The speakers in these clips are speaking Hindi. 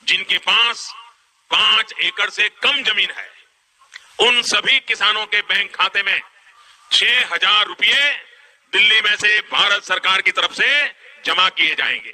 जिनके पास 5 एकड़ से कम जमीन है, उन सभी किसानों के बैंक खाते में 6,000 रुपये दिल्ली में से भारत सरकार की तरफ से जमा किए जाएंगे।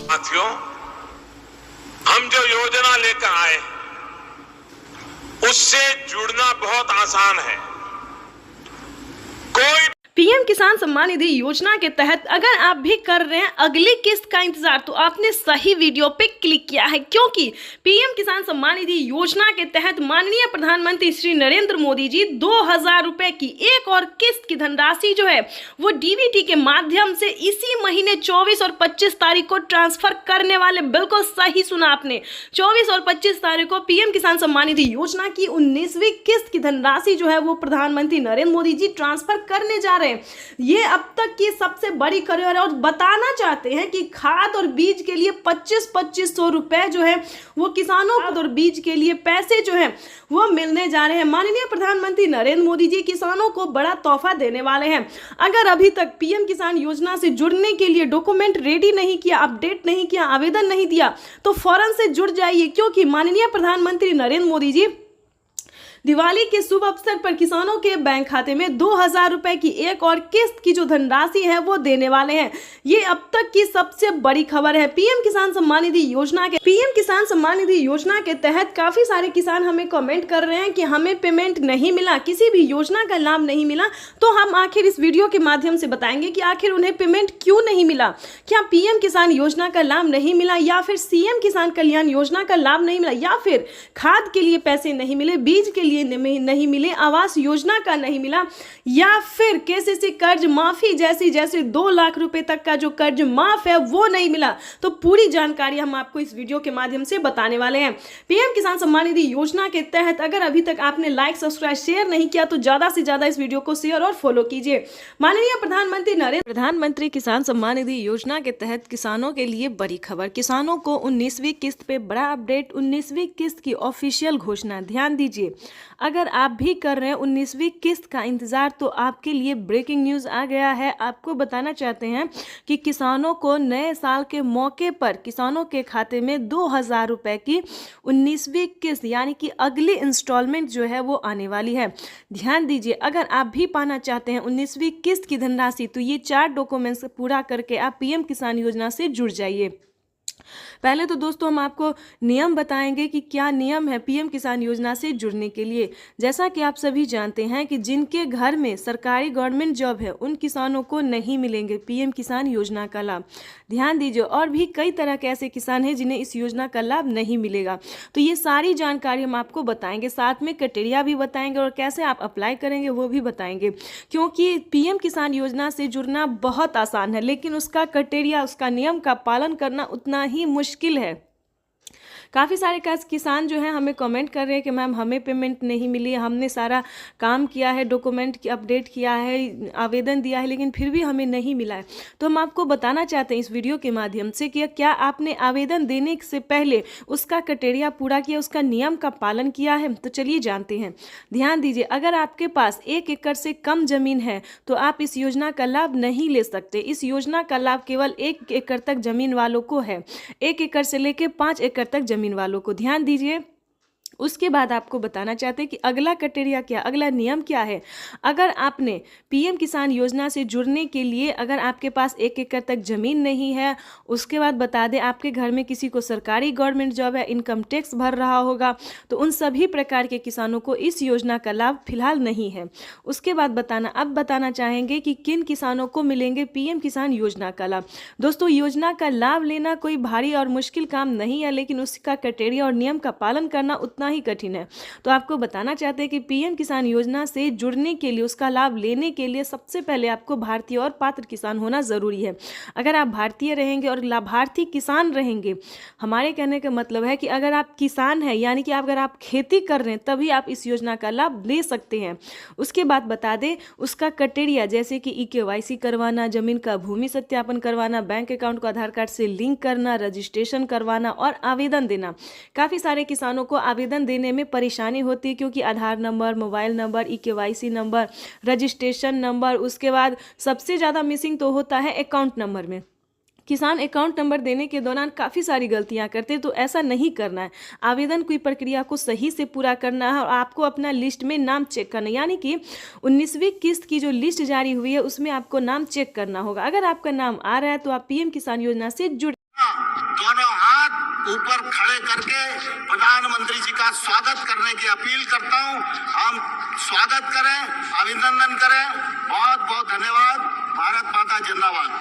साथियों, हम जो योजना लेकर आए उससे जुड़ना बहुत आसान है। कोई पीएम किसान सम्मान निधि योजना के तहत अगर आप भी कर रहे हैं अगली किस्त का इंतजार, तो आपने सही वीडियो पे क्लिक किया है, क्योंकि पीएम किसान सम्मान निधि योजना के तहत माननीय प्रधानमंत्री श्री नरेंद्र मोदी जी 2,000 रुपए की एक और किस्त की धनराशि जो है वो डीबीटी के माध्यम से इसी महीने 24 और 25 तारीख को ट्रांसफर करने वाले। बिल्कुल सही सुना आपने, 24 और 25 तारीख को पीएम किसान सम्मान निधि योजना की 19वीं किस्त की धनराशि जो है वो प्रधानमंत्री नरेंद्र मोदी जी ट्रांसफर करने जा रहे हैं। ये अब तक की सबसे बड़ी खबर है और बताना चाहते हैं कि खाद और बीज के लिए 25-2500 रुपए जो है वो किसानों खाद और बीज के लिए पैसे जो है वो मिलने जा रहे हैं। माननीय प्रधानमंत्री नरेंद्र मोदी जी किसानों को बड़ा तोहफा देने वाले हैं। अगर अभी तक पीएम किसान योजना से जुड़ने के लिए डॉक्यूमेंट रेडी नहीं किया, अपडेट नहीं किया, आवेदन नहीं दिया, तो फौरन से जुड़ जाइए, क्योंकि माननीय प्रधानमंत्री नरेंद्र मोदी जी दिवाली के शुभ अवसर पर किसानों के बैंक खाते में 2,000 रुपए की एक और किस्त की जो धनराशि है वो देने वाले हैं। ये अब तक की सबसे बड़ी खबर है। पीएम किसान सम्मान निधि योजना के तहत काफी सारे किसान हमें कमेंट कर रहे हैं कि हमें पेमेंट नहीं मिला, किसी भी योजना का लाभ नहीं मिला। तो हम आखिर इस वीडियो के माध्यम से बताएंगे कि आखिर उन्हें पेमेंट क्यों नहीं मिला। क्या पीएम किसान योजना का लाभ नहीं मिला, या फिर सीएम किसान कल्याण योजना का लाभ नहीं मिला, या फिर खाद के लिए पैसे नहीं मिले, बीज के लिए नहीं मिले, आवास योजना का नहीं मिला, या फिर केसीसी कर्ज माफी जैसे 2 लाख रुपए तक का जो कर्ज माफ है वो नहीं मिला। तो पूरी जानकारी हम आपको इस वीडियो के माध्यम से बताने वाले हैं। पीएम किसान सम्मान निधि योजना के तहत अगर अभी तक आपने लाइक, सब्सक्राइब, शेयर नहीं किया तो ज्यादा से ज्यादा इस वीडियो को शेयर और फॉलो कीजिए। माननीय प्रधानमंत्री किसान सम्मान निधि योजना के तहत किसानों के लिए बड़ी खबर। किसानों को 19वीं किस्त पे बड़ा अपडेट, 19वीं किस्त की ऑफिशियल घोषणा। ध्यान दीजिए, अगर आप भी कर रहे हैं 19वीं किस्त का इंतजार, तो आपके लिए ब्रेकिंग न्यूज़ आ गया है। आपको बताना चाहते हैं कि किसानों को नए साल के मौके पर किसानों के खाते में 2,000 रुपए की 19वीं किस्त यानी कि अगली इंस्टॉलमेंट जो है वो आने वाली है। ध्यान दीजिए, अगर आप भी पाना चाहते हैं 19वीं किस्त की धनराशि, तो ये 4 डॉक्यूमेंट्स पूरा करके आप पीएम किसान योजना से जुड़ जाइए। पहले तो दोस्तों हम आपको नियम बताएंगे कि क्या नियम है पीएम किसान योजना से जुड़ने के लिए। जैसा कि आप सभी जानते हैं कि जिनके घर में सरकारी गवर्नमेंट जॉब है उन किसानों को नहीं मिलेंगे पीएम किसान योजना का लाभ। ध्यान दीजिए, और भी कई तरह के ऐसे किसान हैं जिन्हें इस योजना का लाभ नहीं मिलेगा। तो ये सारी जानकारी हम आपको बताएंगे, साथ में क्राइटेरिया भी बताएंगे और कैसे आप अप्लाई करेंगे वो भी बताएंगे। क्योंकि पीएम किसान योजना से जुड़ना बहुत आसान है, लेकिन उसका क्राइटेरिया, उसका नियम का पालन करना उतना ही मुश्किल है। काफ़ी सारे किसान जो हैं हमें कमेंट कर रहे हैं कि मैम हमें पेमेंट नहीं मिली, हमने सारा काम किया है, डॉक्यूमेंट की अपडेट किया है, आवेदन दिया है, लेकिन फिर भी हमें नहीं मिला है। तो हम आपको बताना चाहते हैं इस वीडियो के माध्यम से कि क्या आपने आवेदन देने से पहले उसका क्राइटेरिया पूरा किया, उसका नियम का पालन किया है। तो चलिए जानते हैं। ध्यान दीजिए, अगर आपके पास 1 एकड़ से कम जमीन है तो आप इस योजना का लाभ नहीं ले सकते। इस योजना का लाभ केवल 1 एकड़ तक जमीन वालों को है, 1 एकड़ से लेकर 5 एकड़ तक जमीन वालों को। ध्यान दीजिए, उसके बाद आपको बताना चाहते हैं कि अगला क्राइटेरिया क्या, अगला नियम क्या है। अगर आपने पीएम किसान योजना से जुड़ने के लिए, अगर आपके पास 1 एकड़ तक ज़मीन नहीं है, उसके बाद बता दें आपके घर में किसी को सरकारी गवर्नमेंट जॉब है, इनकम टैक्स भर रहा होगा, तो उन सभी प्रकार के किसानों को इस योजना का लाभ फिलहाल नहीं है। उसके बाद बताना चाहेंगे कि किन किसानों को मिलेंगे पीएम किसान योजना का लाभ। दोस्तों, योजना का लाभ लेना कोई भारी और मुश्किल काम नहीं है, लेकिन उसका क्राइटेरिया और नियम का पालन करना उतना ही कठिन है। तो आपको बताना चाहते हैं कि पीएम किसान योजना से जुड़ने के लिए, उसका लाभ लेने के लिए सबसे पहले आपको भारतीय और पात्र किसान होना जरूरी है। अगर आप भारतीय रहेंगे और लाभार्थी किसान रहेंगे, हमारे कहने का मतलब है कि अगर आप किसान हैं यानी कि अगर आप खेती कर रहे हैं तभी आप इस योजना का लाभ ले सकते हैं। उसके बाद बता दें उसका क्राइटेरिया, जैसे कि EKYC करवाना, जमीन का भूमि सत्यापन करवाना, बैंक अकाउंट को आधार कार्ड से लिंक करना, रजिस्ट्रेशन करवाना और आवेदन देना। काफी सारे किसानों को आवेदन आवेदन देने में परेशानी होती है, क्योंकि Aadhaar number, mobile number, EKYC number, registration number, उसके बाद सबसे ज़्यादा मिसिंग तो होता है अकाउंट नंबर में। किसान अकाउंट नंबर देने के दौरान काफ़ी सारी गलतियां करते हैं, तो ऐसा नहीं करना है। आवेदन की प्रक्रिया को सही से पूरा करना है और आपको अपना लिस्ट में नाम चेक करना है, यानी कि 19वीं किस्त की जो लिस्ट जारी हुई है उसमें आपको नाम चेक करना होगा। अगर आपका नाम आ रहा है तो आप PM किसान योजना से जुड़। दोनों हाथ ऊपर खड़े करके प्रधानमंत्री जी का स्वागत करने की अपील करता हूं। हम स्वागत करें, अभिनंदन करें। बहुत बहुत धन्यवाद। भारत माता जिंदाबाद।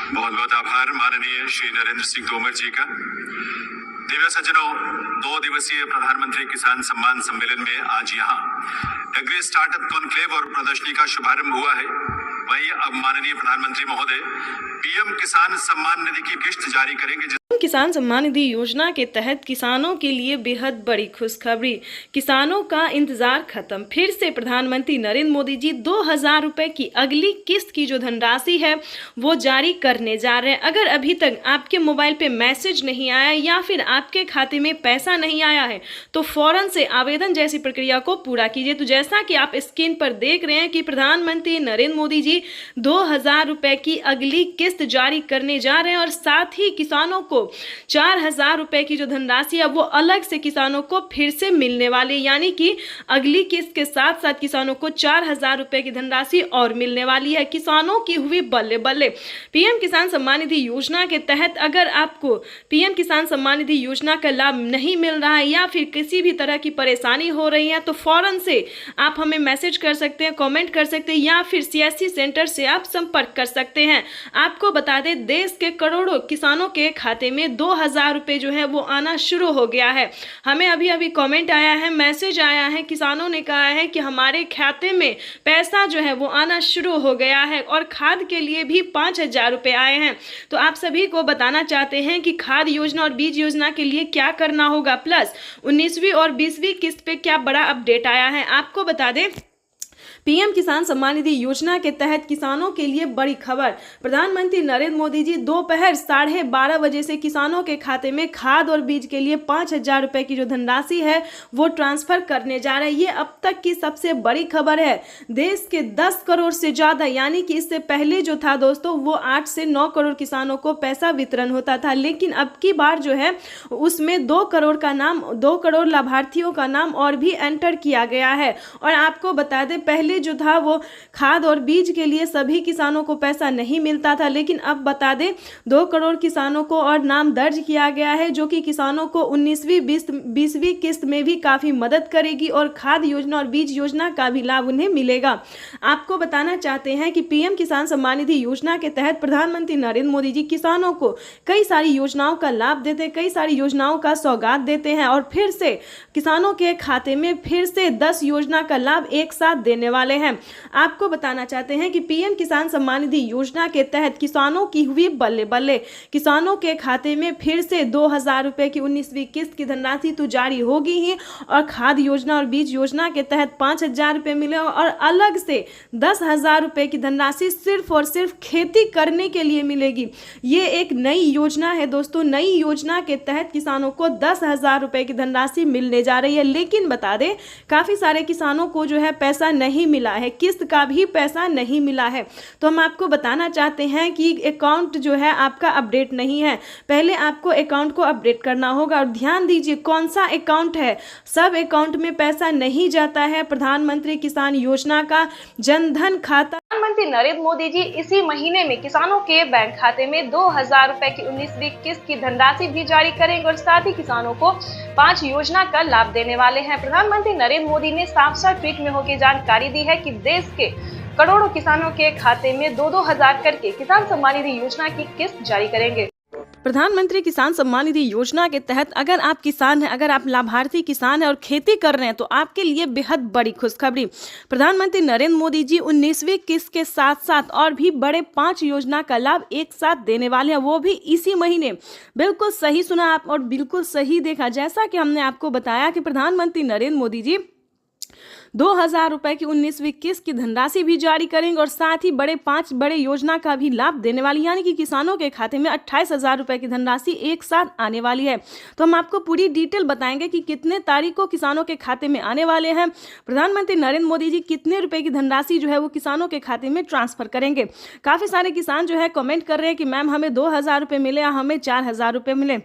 बहुत बहुत आभार माननीय श्री नरेंद्र सिंह तोमर जी का। दिव्य सज्जनों, 2 दिवसीय प्रधानमंत्री किसान सम्मान सम्मेलन में आज यहाँ एग्री स्टार्टअप कॉन्क्लेव और प्रदर्शनी का शुभारंभ हुआ है। वहीं अब माननीय प्रधानमंत्री महोदय PM किसान सम्मान निधि की किस्त जारी करेंगे। किसान सम्मान निधि योजना के तहत किसानों के लिए बेहद बड़ी खुशखबरी। किसानों का इंतजार खत्म। फिर से प्रधानमंत्री नरेंद्र मोदी जी 2000 रुपए की अगली किस्त की जो धनराशि है वो जारी करने जा रहे हैं। अगर अभी तक आपके मोबाइल पे मैसेज नहीं आया या फिर आपके खाते में पैसा नहीं आया है तो फौरन से आवेदन जैसी प्रक्रिया को पूरा कीजिए। तो जैसा कि आप स्क्रीन पर देख रहे हैं कि प्रधानमंत्री नरेंद्र मोदी जी 2000 रुपए की अगली किस्त जारी करने जा रहे हैं और साथ ही किसानों को 4000 रुपए की जो धनराशि है वो अलग से किसानों को फिर से मिलने वाली, यानी कि अगली किस्त के साथ साथ किसानों को 4000 रुपए की धनराशि और मिलने वाली है। किसानों की हुई बल्ले बल्ले। PM किसान सम्मान निधि योजना के तहत अगर आपको PM किसान सम्मान निधि योजना का लाभ नहीं मिल रहा है या फिर किसी भी तरह की परेशानी हो रही है तो फौरन से आप हमें मैसेज कर सकते हैं, कमेंट कर सकते हैं या फिर CSC सेंटर से आप संपर्क कर सकते हैं। आपको बता दें, देश के करोड़ों किसानों के खाते में 2000 रुपए जो है वो आना शुरू हो गया है। हमें अभी अभी कमेंट आया है, मैसेज आया है, किसानों ने कहा है कि हमारे खाते में पैसा जो है वो आना शुरू हो गया है और खाद के लिए भी 5000 रुपए आए हैं। तो आप सभी को बताना चाहते हैं कि खाद योजना और बीज योजना के लिए क्या करना होगा, प्लस 19वीं और 20वीं किस्त पे क्या बड़ा अपडेट आया है। आपको बता दें, PM किसान सम्मान निधि योजना के तहत किसानों के लिए बड़ी खबर। प्रधानमंत्री नरेंद्र मोदी जी दोपहर 12:30 बजे से किसानों के खाते में खाद और बीज के लिए 5000 रुपए की जो धनराशि है वो ट्रांसफर करने जा रहे हैं। ये अब तक की सबसे बड़ी खबर है। देश के 10 करोड़ से ज्यादा, यानी कि इससे पहले जो था दोस्तों वो 8 से 9 करोड़ किसानों को पैसा वितरण होता था, लेकिन अब की बार जो है उसमें 2 करोड़ लाभार्थियों का नाम और भी एंटर किया गया है। और आपको बता दें, पहले जो था वो खाद और बीज के लिए सभी किसानों को पैसा नहीं मिलता था, लेकिन अब बता दें 2 करोड़ किसानों को और नाम दर्ज किया गया है, जो कि किसानों को 19वीं 20वीं किस्त में भी काफी मदद करेगी और खाद योजना और बीज योजना का भी लाभ उन्हें मिलेगा। आपको बताना चाहते हैं कि PM किसान सम्मान निधि योजना के तहत प्रधानमंत्री नरेंद्र मोदी जी किसानों को कई सारी योजनाओं का लाभ देते हैं, कई सारी योजनाओं का सौगात देते हैं और फिर से किसानों के खाते में फिर से 10 योजना का लाभ एक साथ देने वाले हैं। आपको बताना चाहते हैं कि PM किसान सम्मान निधि योजना के तहत किसानों की हुई बल्ले बल्ले। किसानों के खाते में फिर से 2000 रुपए की 19वीं किस्त की धनराशि तो जारी होगी ही और खाद योजना और बीज योजना के तहत 5000 रुपए मिले और अलग से 10,000 रुपए की धनराशि सिर्फ और सिर्फ खेती करने के लिए मिलेगी। ये एक नई योजना है दोस्तों। नई योजना के तहत किसानों को 10,000 रुपए की धनराशि मिलने जा रही है, लेकिन बता दें काफी सारे किसानों को जो है पैसा नहीं मिला है, किस्त का भी पैसा नहीं मिला है। तो हम आपको बताना चाहते हैं कि अकाउंट जो है आपका अपडेट नहीं है। पहले आपको अकाउंट को अपडेट करना होगा और ध्यान दीजिए कौन सा अकाउंट है। सब अकाउंट में पैसा नहीं जाता है। प्रधानमंत्री किसान योजना का जनधन खाता प्रधानमंत्री नरेंद्र मोदी जी इसी महीने में किसानों के बैंक खाते में 2000 रुपए की 19वीं किस्त की धनराशि भी जारी करेंगे और साथ ही किसानों को 5 योजना का लाभ देने वाले हैं। प्रधानमंत्री नरेंद्र मोदी ने साफ-साफ ट्वीट में होकर जानकारी दी है कि देश के करोड़ों किसानों के खाते में 2-2 हजार करके किसान सम्मान निधि योजना की किस्त जारी करेंगे। प्रधानमंत्री किसान सम्मान निधि योजना के तहत अगर आप किसान हैं, अगर आप लाभार्थी किसान हैं और खेती कर रहे हैं तो आपके लिए बेहद बड़ी खुशखबरी। प्रधानमंत्री नरेंद्र मोदी जी 19वीं किस्त के साथ साथ और भी बड़े 5 योजना का लाभ एक साथ देने वाले हैं, वो भी इसी महीने। बिल्कुल सही सुना आप और बिल्कुल सही देखा। जैसा कि हमने आपको बताया कि प्रधानमंत्री नरेंद्र मोदी जी 2,000 रुपए की 19वीं किस्त की धनराशि भी जारी करेंगे और साथ ही 5 बड़े योजना का भी लाभ देने वाली, यानी कि किसानों के खाते में 28,000 रुपए की धनराशि एक साथ आने वाली है। तो हम आपको पूरी डिटेल बताएंगे कि कितने तारीख को किसानों के खाते में आने वाले हैं, प्रधानमंत्री नरेंद्र मोदी जी कितने रुपए की धनराशि जो है वो किसानों के खाते में ट्रांसफर करेंगे। काफी सारे किसान जो है कमेंट कर रहे हैं कि मैम हमें 2,000 रुपए मिले या हमें 4,000 रुपए मिले।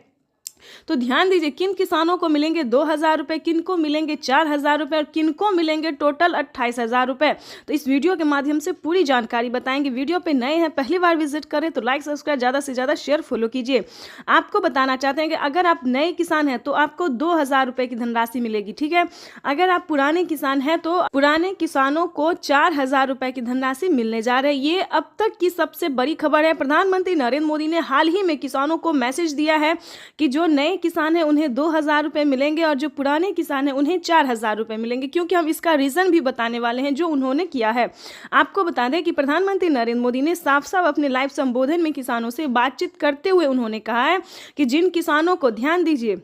तो ध्यान दीजिए, किन किसानों को मिलेंगे 2,000 रुपए, किन को मिलेंगे 4,000 रुपए और किन को मिलेंगे टोटल 28,000 रुपए। तो इस वीडियो के माध्यम से पूरी जानकारी बताएंगे। वीडियो पे नए हैं, पहली बार विजिट करें तो लाइक सब्सक्राइब ज़्यादा से ज़्यादा शेयर फॉलो कीजिए। आपको बताना चाहते हैं कि अगर आप नए किसान हैं तो आपको 2,000 रुपए की धनराशि मिलेगी, ठीक है। अगर आप पुराने किसान हैं तो पुराने किसानों को 4,000 रुपए की धनराशि मिलने जा रही है। ये अब तक की सबसे बड़ी खबर है। प्रधानमंत्री नरेंद्र मोदी ने हाल ही में किसानों को मैसेज दिया है कि जो नए किसान हैं उन्हें 2,000 रुपए मिलेंगे और जो पुराने किसान हैं उन्हें 4,000 रुपए मिलेंगे, क्योंकि हम इसका रीजन भी बताने वाले हैं जो उन्होंने किया है। आपको बता दें कि प्रधानमंत्री नरेंद्र मोदी ने साफ साफ अपने लाइव संबोधन में किसानों से बातचीत करते हुए उन्होंने कहा है कि जिन किसानों को, ध्यान दीजिए,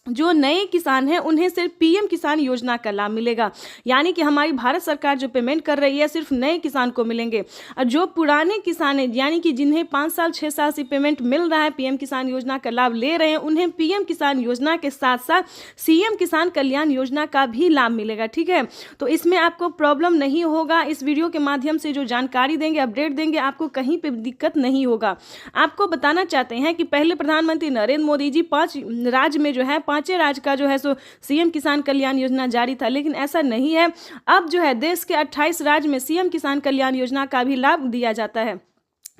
जो नए किसान हैं उन्हें सिर्फ पीएम किसान योजना का लाभ मिलेगा, यानी कि हमारी भारत सरकार जो पेमेंट कर रही है सिर्फ नए किसान को मिलेंगे। और जो पुराने किसान हैं, यानी कि जिन्हें 5 साल 6 साल से पेमेंट मिल रहा है, पीएम किसान योजना का लाभ ले रहे हैं, उन्हें पीएम किसान योजना के साथ साथ सीएम किसान कल्याण योजना का भी लाभ मिलेगा, ठीक है। तो इसमें आपको प्रॉब्लम नहीं होगा। इस वीडियो के माध्यम से जो जानकारी देंगे, अपडेट देंगे, आपको कहीं पर दिक्कत नहीं होगा। आपको बताना चाहते हैं कि पहले प्रधानमंत्री नरेंद्र मोदी जी 5 राज्य में जो है 5 राज्य का जो है सो सीएम किसान कल्याण योजना जारी था, लेकिन ऐसा नहीं है। अब जो है देश के 28 राज्य में सीएम किसान कल्याण योजना का भी लाभ दिया जाता है।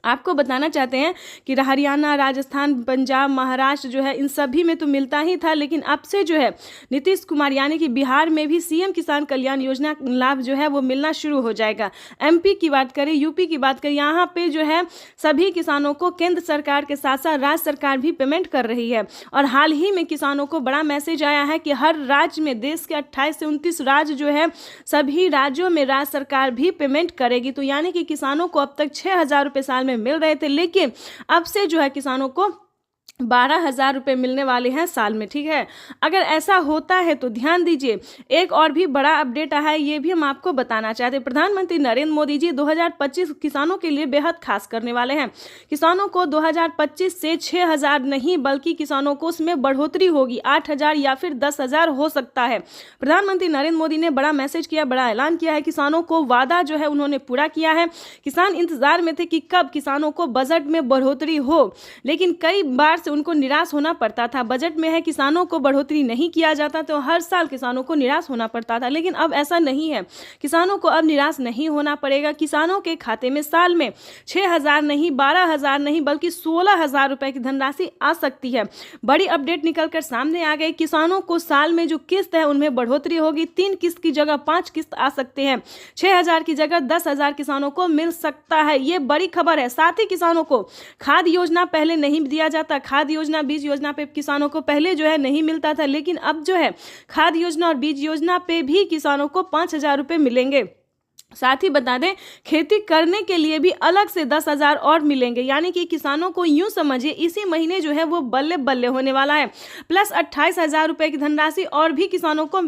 आपको बताना चाहते हैं कि हरियाणा, राजस्थान, पंजाब, महाराष्ट्र जो है इन सभी में तो मिलता ही था, लेकिन अब से जो है नीतीश कुमार यानी कि बिहार में भी सीएम किसान कल्याण योजना लाभ जो है वो मिलना शुरू हो जाएगा। एमपी की बात करें, यूपी की बात करें, यहाँ पे जो है सभी किसानों को केंद्र सरकार के साथ साथ राज्य सरकार भी पेमेंट कर रही है। और हाल ही में किसानों को बड़ा मैसेज आया है कि हर राज्य में, देश के 28 से 29 राज्य जो है, सभी राज्यों में राज्य सरकार भी पेमेंट करेगी। तो यानी कि किसानों को अब तक 6,000 रुपये साल में मिल रहे थे, लेकिन अब से जो है किसानों को 12,000 रुपये मिलने वाले हैं साल में, ठीक है। अगर ऐसा होता है तो ध्यान दीजिए, एक और भी बड़ा अपडेट आया है, ये भी हम आपको बताना चाहते हैं। प्रधानमंत्री नरेंद्र मोदी जी 2025 किसानों के लिए बेहद खास करने वाले हैं। किसानों को 2025 से 6,000 नहीं बल्कि किसानों को उसमें बढ़ोतरी होगी, 8,000 या फिर 10,000 हो सकता है। प्रधानमंत्री नरेंद्र मोदी ने बड़ा मैसेज किया, बड़ा ऐलान किया है। किसानों को वादा जो है उन्होंने पूरा किया है। किसान इंतजार में थे कि कब किसानों को बजट में बढ़ोतरी हो, लेकिन कई बार से उनको निराश होना पड़ता था। बजट में है किसानों को बढ़ोतरी नहीं किया जाता तो हर साल किसानों को निराश होना पड़ता था, लेकिन अब ऐसा नहीं है। किसानों को अब निराश नहीं होना पड़ेगा। किसानों के खाते में साल में 6,000 नहीं, 12,000 नहीं बल्कि 16,000 रुपए की धनराशि आ सकती है। बड़ी अपडेट निकलकर सामने आ गई। किसानों को साल में जो किस्त है उनमें बढ़ोतरी होगी। 3 किस्त की जगह 5 किस्त आ सकते हैं। 6,000 की जगह 10,000 किसानों को मिल सकता है। ये बड़ी खबर है। साथ ही किसानों को खाद योजना पहले नहीं दिया जाता, खाद योजना, बीज योजना पे किसानों को पहले जो है नहीं मिलता था, लेकिन अब जो है खाद योजना और बीज योजना पे भी किसानों को 5,000 रुपये मिलेंगे। साथ ही बता दें, खेती करने के लिए भी अलग से 10,000 और मिलेंगे, यानी कि किसानों को यूं समझिए इसी महीने जो है वो बल्ले बल्ले होने वाला है। प्लस 28,000 रुपये की धनराशि और भी किसानों को